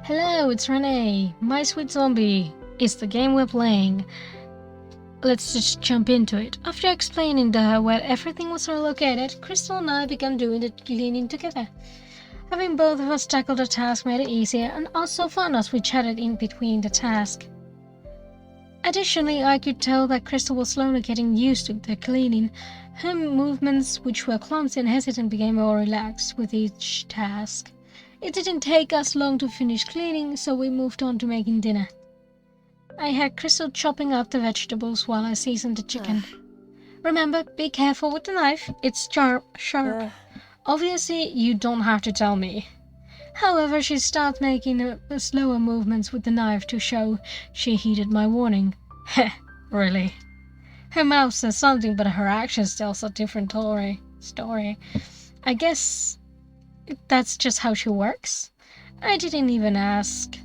Hello, it's Renee, my sweet zombie. It's the game we're playing. Let's just jump into it. After explaining to her where everything was located, Crystal and I began doing the cleaning together. Having both of us tackle the task made it easier and also fun as we chatted in between the task. Additionally, I could tell that Crystal was slowly getting used to the cleaning. Her movements, which were clumsy and hesitant, became more relaxed with each task. It didn't take us long to finish cleaning, so we moved on to making dinner. I had Crystal chopping up the vegetables while I seasoned the chicken. Remember, be careful with the knife, it's sharp. Obviously, you don't have to tell me. However, she started making slower movements with the knife to show she heeded my warning. Heh, really. Her mouth says something, but her actions tells a different story. I guess that's just how she works. I didn't even ask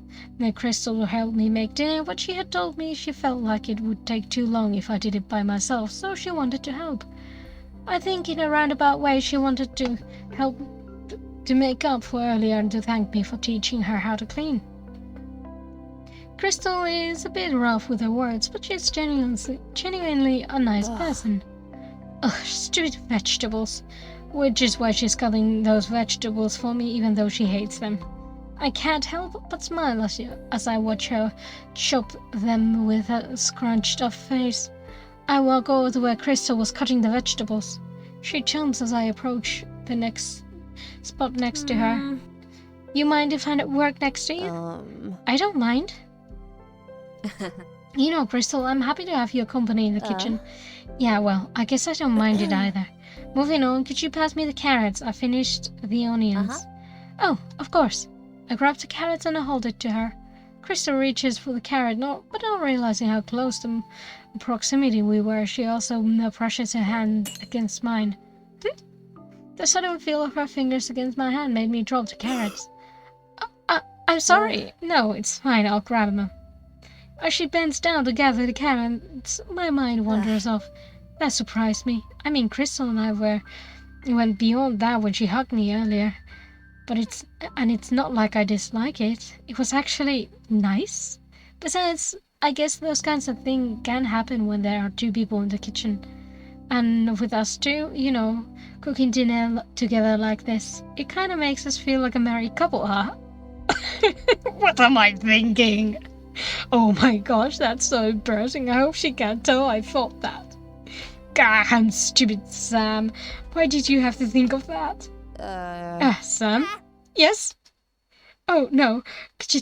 Crystal to help me make dinner, but she had told me she felt like it would take too long if I did it by myself, so she wanted to help. I think in a roundabout way she wanted to help to make up for earlier and to thank me for teaching her how to clean. Crystal is a bit rough with her words, but she's genuinely a nice person. Ugh, stupid vegetables. Which is why she's cutting those vegetables for me even though she hates them. I can't help but smile as I watch her chop them with a scrunched up face. I walk over to where Crystal was cutting the vegetables. She jumps as I approach the next spot next to her. You mind if I work next to you? I don't mind. You know, Crystal, I'm happy to have your company in the kitchen. Yeah, well, I guess I don't mind it either. Moving on, could you pass me the carrots? I finished the onions. Oh, of course. I grabbed the carrots and I hold it to her. Crystal reaches for the carrot, but not realizing how close the proximity we were, she also brushes her hand against mine. The sudden feel of her fingers against my hand made me drop the carrots. I'm sorry. No, it's fine. I'll grab them. As she bends down to gather the carrots, my mind wanders off. That surprised me. I mean, Crystal and I went beyond that when she hugged me earlier. But it's not like I dislike it. It was actually nice. Besides, I guess those kinds of things can happen when there are two people in the kitchen. And with us two, you know, cooking dinner together like this, it kind of makes us feel like a married couple, huh? What am I thinking? Oh my gosh, that's so embarrassing. I hope she can't tell I thought that. God, stupid Sam. Why did you have to think of that? Sam? Yes? Oh, no. Could you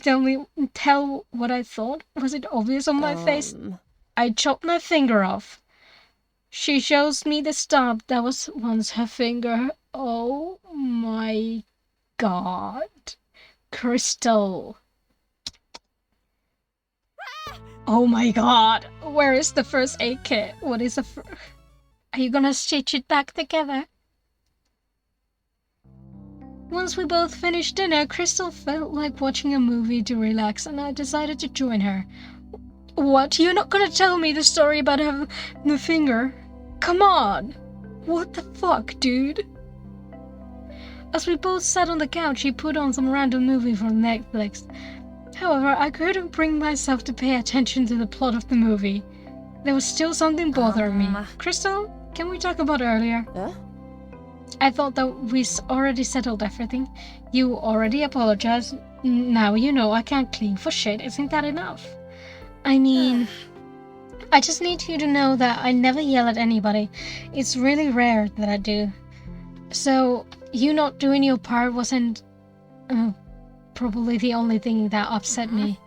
tell what I thought? Was it obvious on my face? I chopped my finger off. She shows me the stub that was once her finger. Oh my God. Crystal. Oh my God. Where is the first aid kit? What is Are you gonna stitch it back together? Once we both finished dinner, Crystal felt like watching a movie to relax, and I decided to join her. What? You're not gonna tell me the story about the finger? Come on! What the fuck, dude? As we both sat on the couch, she put on some random movie from Netflix. However, I couldn't bring myself to pay attention to the plot of the movie. There was still something bothering me. Crystal, can we talk about earlier? I thought that we already settled everything. You already apologized. Now you know I can't clean for shit. Isn't that enough? I mean, I just need you to know that I never yell at anybody. It's really rare that I do. So, you not doing your part wasn't probably the only thing that upset me.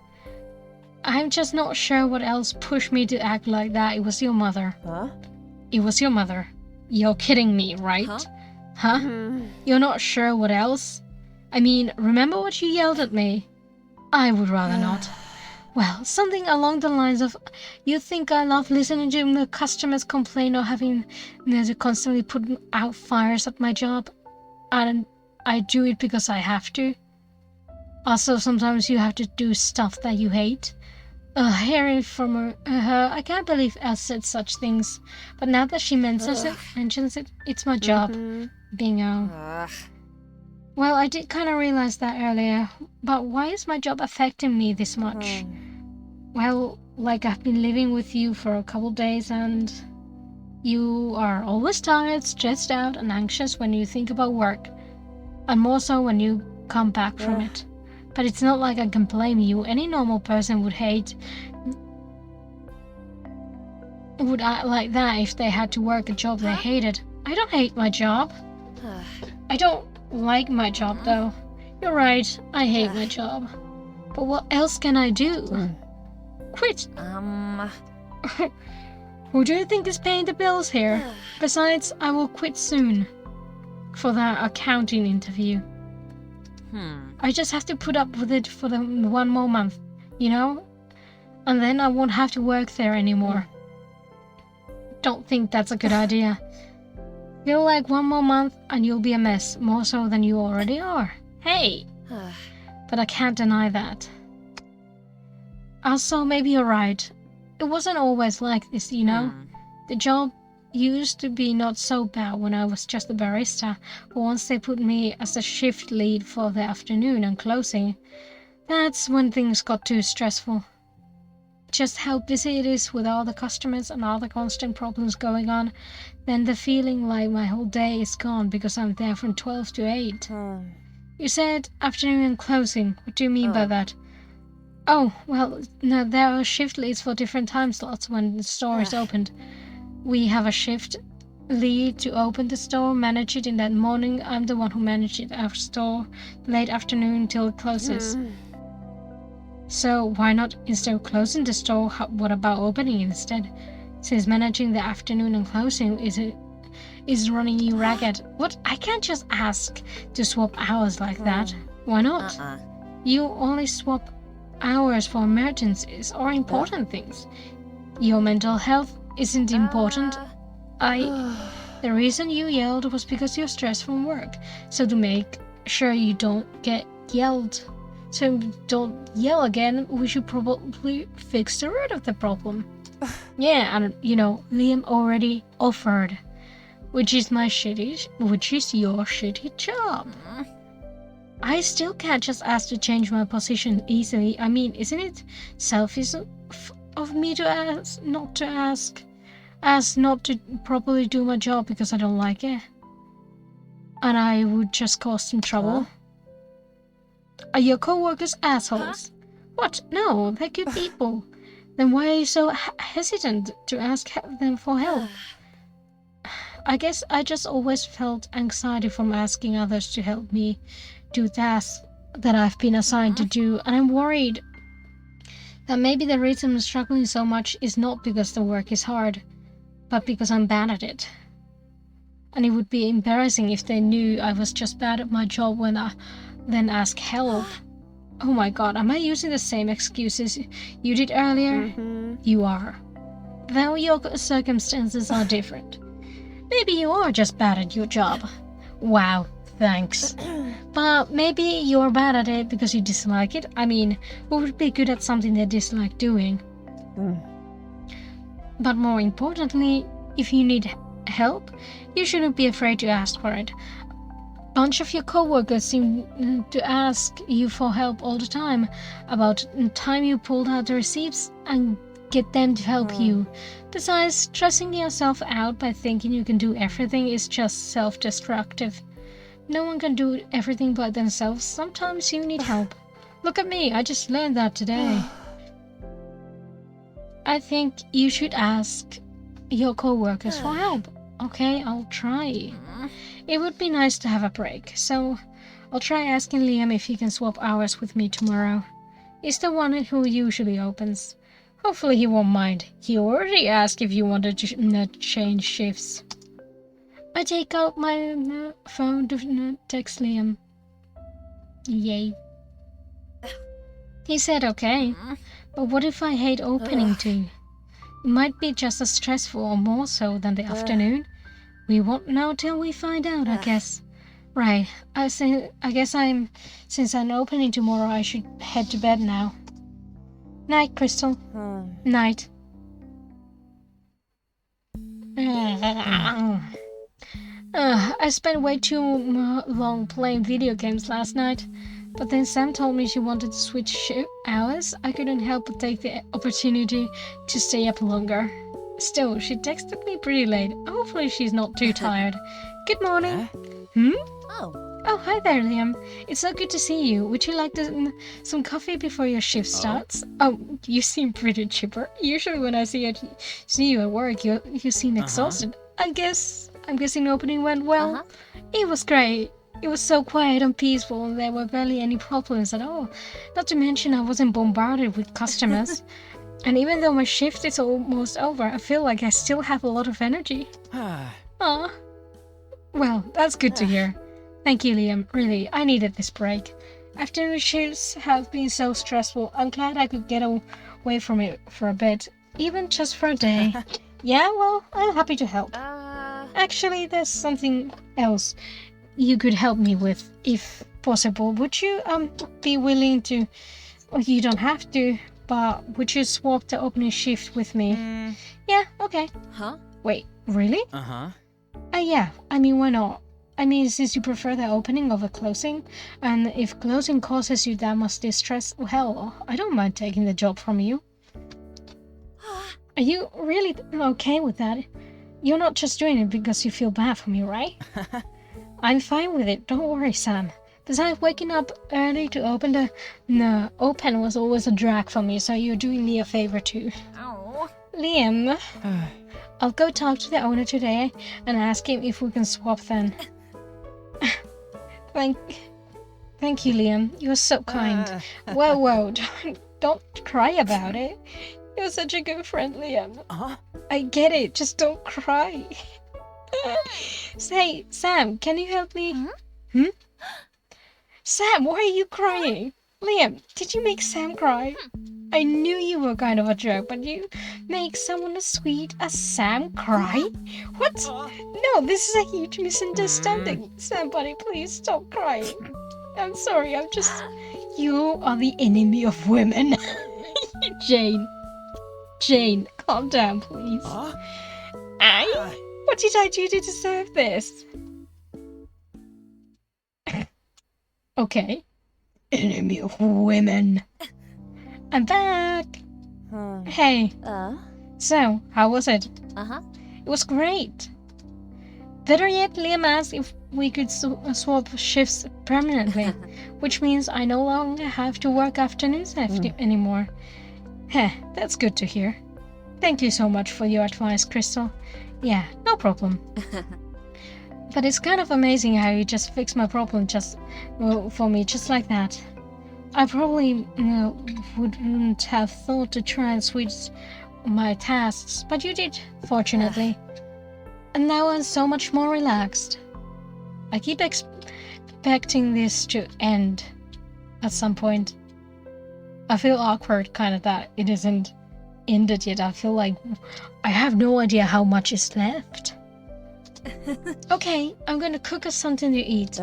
I'm just not sure what else pushed me to act like that. It was your mother. It was your mother. You're kidding me, right? Huh? You're not sure what else? I mean, remember what you yelled at me? I would rather not. Well, something along the lines of, you think I love listening to the customers complain or having to constantly put out fires at my job? And I do it because I have to. Also, sometimes you have to do stuff that you hate. Hearing from her, I can't believe Elle said such things. But now that she mentions it, it's my job. Bingo. Well, I did kind of realize that earlier, but why is my job affecting me this much? Well, like I've been living with you for a couple days and you are always tired, stressed out, and anxious when you think about work, and more so when you come back from it. But it's not like I can blame you. Any normal person would act like that if they had to work a job they hated. I don't hate my job. I don't like my job though. You're right, I hate my job. But what else can I do? Quit. Who do you think is paying the bills here? Besides, I will quit soon for that accounting interview. I just have to put up with it for the 1 more month, you know? And then I won't have to work there anymore. Don't think that's a good idea. Feel like 1 more month and you'll be a mess, more so than you already are. Hey! But I can't deny that. Also, maybe you're right. It wasn't always like this, you know? The job used to be not so bad when I was just a barista, but once they put me as a shift lead for the afternoon and closing, that's when things got too stressful. Just how busy it is with all the customers and all the constant problems going on, then the feeling like my whole day is gone because I'm there from 12 to 8. You said afternoon and closing. What do you mean by that? Oh, well, no, there are shift leads for different time slots when the store is opened. We have a shift lead to open the store, manage it in that morning. I'm the one who manages our store late afternoon till it closes. So why not, instead of closing the store, what about opening instead? Since managing the afternoon and closing is running you ragged. What? I can't just ask to swap hours like that. Why not? You only swap hours for emergencies or important things. Your mental health isn't important. The reason you yelled was because you're stressed from work. So to make sure you don't get yelled, so don't yell again, we should probably fix the root of the problem. Yeah, and Liam already offered, which is your shitty job. I still can't just ask to change my position easily. I mean, isn't it selfish of me to ask not to properly do my job because I don't like it? And I would just cause them trouble. Are your co-workers assholes? What? No, they're good people. Then why are you so hesitant to ask them for help? I guess I just always felt anxiety from asking others to help me do tasks that I've been assigned to do, and I'm worried that maybe the reason I'm struggling so much is not because the work is hard, but because I'm bad at it. And it would be embarrassing if they knew I was just bad at my job when I then ask help. Oh my god, am I using the same excuses you did earlier? You are. Though your circumstances are different. Maybe you are just bad at your job. Wow, thanks. But maybe you're bad at it because you dislike it. I mean, who would be good at something they dislike doing? But more importantly, if you need help, you shouldn't be afraid to ask for it. A bunch of your co-workers seem to ask you for help all the time about the time you pulled out the receipts and get them to help you. Besides, stressing yourself out by thinking you can do everything is just self-destructive. No one can do everything by themselves. Sometimes you need help. Look at me, I just learned that today. I think you should ask your co-workers for help. Okay, I'll try. It would be nice to have a break, so I'll try asking Liam if he can swap hours with me tomorrow. He's the one who usually opens. Hopefully he won't mind. He already asked if you wanted to change shifts. I take out my phone to text Liam. Yay. He said okay, but what if I hate opening too? It might be just as stressful or more so than the afternoon. We won't know till we find out, I guess. Right, since I'm opening tomorrow, I should head to bed now. Night, Crystal. Night. I spent way too long playing video games last night. But then Sam told me she wanted to switch hours. I couldn't help but take the opportunity to stay up longer. Still, she texted me pretty late. Hopefully she's not too tired. Good morning. Oh, hi there, Liam. It's so good to see you. Would you like some coffee before your shift starts? Oh, you seem pretty chipper. Usually when I see you at work, you seem exhausted. I'm guessing the opening went well. It was great. It was so quiet and peaceful, and there were barely any problems at all. Not to mention I wasn't bombarded with customers. And even though my shift is almost over, I feel like I still have a lot of energy. Aw. Well, that's good to hear. Thank you, Liam. Really, I needed this break. Afternoon shifts have been so stressful. I'm glad I could get away from it for a bit, even just for a day. Yeah, well, I'm happy to help. Actually, there's something else you could help me with, if possible. Would you be willing to? Well, you don't have to, but would you swap the opening shift with me? Yeah, okay. Wait, really? Yeah, I mean, why not? I mean, since you prefer the opening over closing, and if closing causes you that much distress, well, I don't mind taking the job from you. Are you really okay with that? You're not just doing it because you feel bad for me, right? I'm fine with it, don't worry, Sam. Besides, waking up early to open the open was always a drag for me, so you're doing me a favor too. Liam, I'll go talk to the owner today and ask him if we can swap then. Thank you, Liam. You're so kind. Whoa, don't cry about it. You're such a good friend, Liam. I get it, just don't cry. Say, Sam, can you help me? Sam, why are you crying? Liam, did you make Sam cry? I knew you were kind of a jerk, but you make someone as sweet as Sam cry? What? No, this is a huge misunderstanding. Somebody, please stop crying. I'm sorry, You are the enemy of women. Jane, calm down, please. What did I do to deserve this? Okay. Enemy of women. I'm back. Hey. So, how was it? It was great. Better yet, Liam asked if we could swap shifts permanently, which means I no longer have to work afternoons anymore. Heh, that's good to hear. Thank you so much for your advice, Crystal. Yeah, no problem. But it's kind of amazing how you just fixed my problem for me just like that. I probably wouldn't have thought to try and switch my tasks, but you did, fortunately. And now I'm so much more relaxed. I keep expecting this to end at some point. I feel awkward, kind of, that it isn't ended yet. I feel like I have no idea how much is left. Okay, I'm gonna cook us something to eat.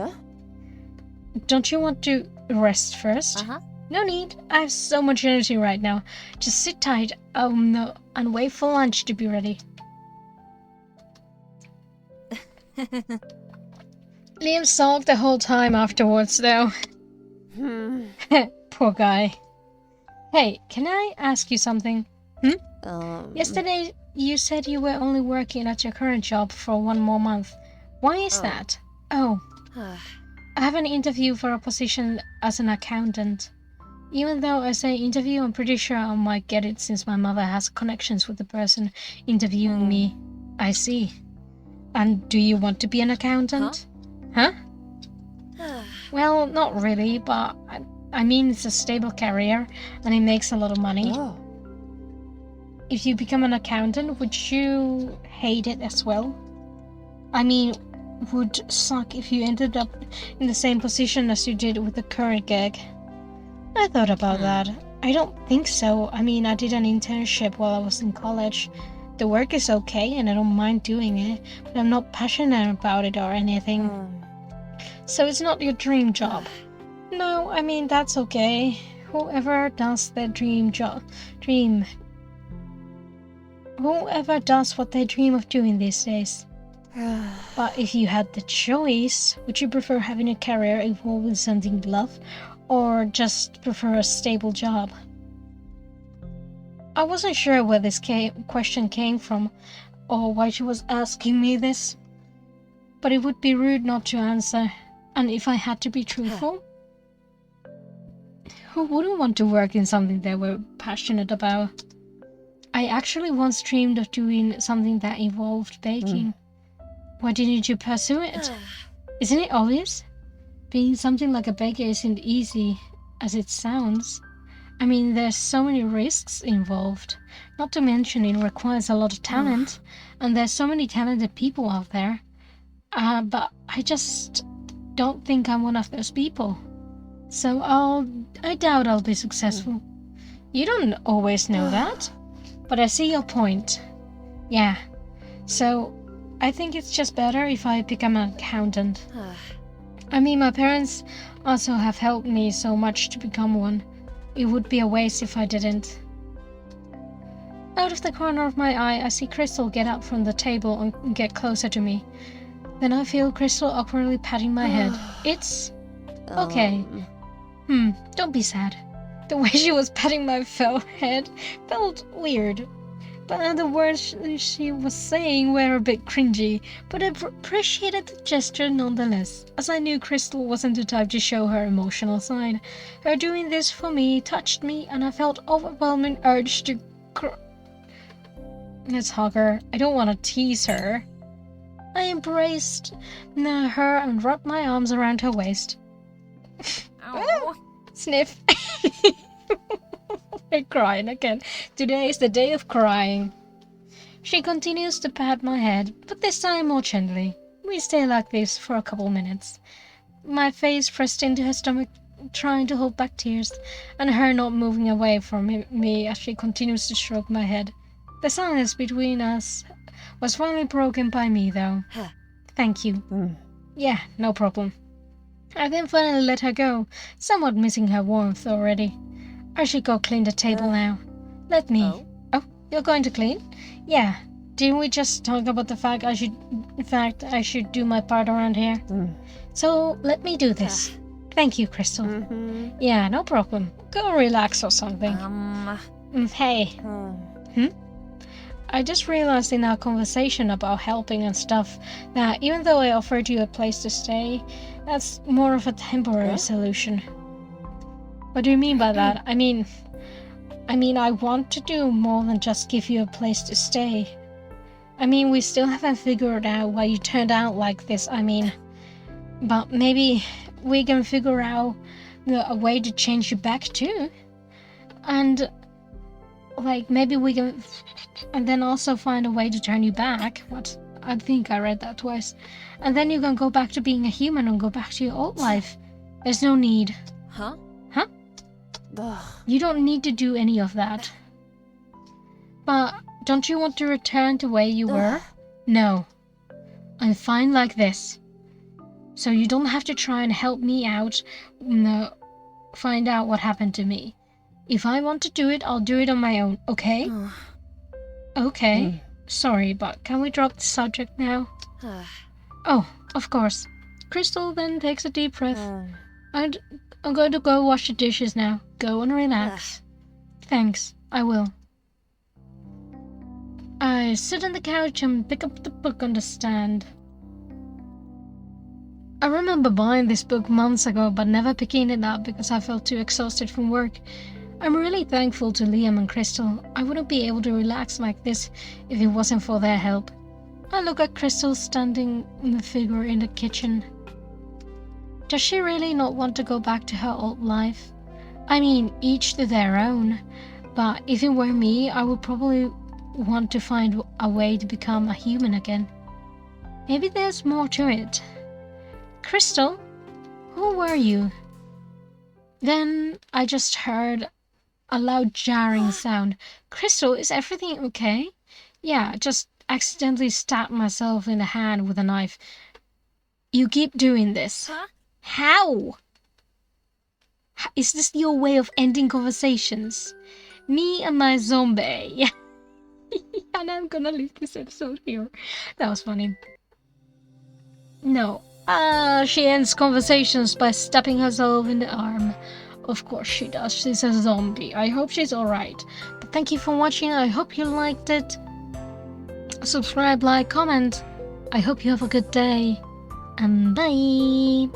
Don't you want to rest first? No need. I have so much energy right now. Just sit tight and wait for lunch to be ready. Liam sulked the whole time afterwards, though. Poor guy. Hey, can I ask you something? Yesterday you said you were only working at your current job for 1 more month. Why is that? Oh, I have an interview for a position as an accountant. Even though I say interview, I'm pretty sure I might get it since my mother has connections with the person interviewing me. I see. And do you want to be an accountant? Huh? Well, not really, but I mean it's a stable career and it makes a lot of money. If you become an accountant, would you hate it as well? I mean, would suck if you ended up in the same position as you did with the current gig. I thought about that. I don't think so. I mean, I did an internship while I was in college. The work is okay and I don't mind doing it, but I'm not passionate about it or anything. So it's not your dream job. No, I mean, that's okay. Whoever does what they dream of doing these days. But if you had the choice, would you prefer having a career involved in something you love, or just prefer a stable job? I wasn't sure where this question came from, or why she was asking me this, but it would be rude not to answer, and if I had to be truthful, who wouldn't want to work in something they were passionate about? I actually once dreamed of doing something that involved baking. Why didn't you pursue it? Isn't it obvious? Being something like a baker isn't easy as it sounds. I mean, there's so many risks involved. Not to mention it requires a lot of talent, and there's so many talented people out there. But I just don't think I'm one of those people. So I doubt I'll be successful. You don't always know that, but I see your point. Yeah, so I think it's just better if I become an accountant. I mean, my parents also have helped me so much to become one. It would be a waste if I didn't. Out of the corner of my eye, I see Crystal get up from the table and get closer to me. Then I feel Crystal awkwardly patting my head. It's okay. Don't be sad. The way she was patting my head felt weird. But the words she was saying were a bit cringy, but I appreciated the gesture nonetheless, as I knew Crystal wasn't the type to show her emotional side. Her doing this for me touched me, and I felt overwhelming urge to Let's hug her. I don't want to tease her. I embraced her and wrapped my arms around her waist. Sniff. I'm crying again. Today is the day of crying. She continues to pat my head, but this time more gently. We stay like this for a couple minutes. My face pressed into her stomach, trying to hold back tears, and her not moving away from me as she continues to stroke my head. The silence between us was finally broken by me, though. Thank you. Yeah, no problem. I then finally let her go, somewhat missing her warmth already. I should go clean the table now. Let me. Oh, you're going to clean? Yeah. Didn't we just talk about the fact I should do my part around here? So let me do this. Thank you, Crystal. Yeah, no problem. Go relax or something. Hey. I just realized in our conversation about helping and stuff that even though I offered you a place to stay, that's more of a temporary solution. What do you mean by that? I mean, I want to do more than just give you a place to stay. I mean, we still haven't figured out why you turned out like this. But maybe we can figure out a way to change you back too. And maybe we can, and then also find a way to turn you back. What? I think I read that twice. And then you can go back to being a human and go back to your old life. There's no need. Huh? You don't need to do any of that. But don't you want to return to where you were? No. I'm fine like this. So you don't have to try and help me out, find out what happened to me. If I want to do it, I'll do it on my own, okay? Okay. Sorry, but can we drop the subject now? Oh, of course. Crystal then takes a deep breath. I'm going to go wash the dishes now. Go and relax. Thanks, I will. I sit on the couch and pick up the book on the stand. I remember buying this book months ago, but never picking it up because I felt too exhausted from work. I'm really thankful to Liam and Crystal. I wouldn't be able to relax like this if it wasn't for their help. I look at Crystal standing in the figure in the kitchen. Does she really not want to go back to her old life? I mean, each to their own, but if it were me, I would probably want to find a way to become a human again. Maybe there's more to it. Crystal, who were you? Then I just heard a loud jarring sound. Crystal, is everything okay? Yeah, just accidentally stabbed myself in the hand with a knife. You keep doing this. How? Is this your way of ending conversations? Me and my zombie. And I'm gonna leave this episode here. That was funny. No. She ends conversations by stabbing herself in the arm. Of course she does. She's a zombie. I hope she's alright. But thank you for watching. I hope you liked it. Subscribe, like, comment. I hope you have a good day. And bye.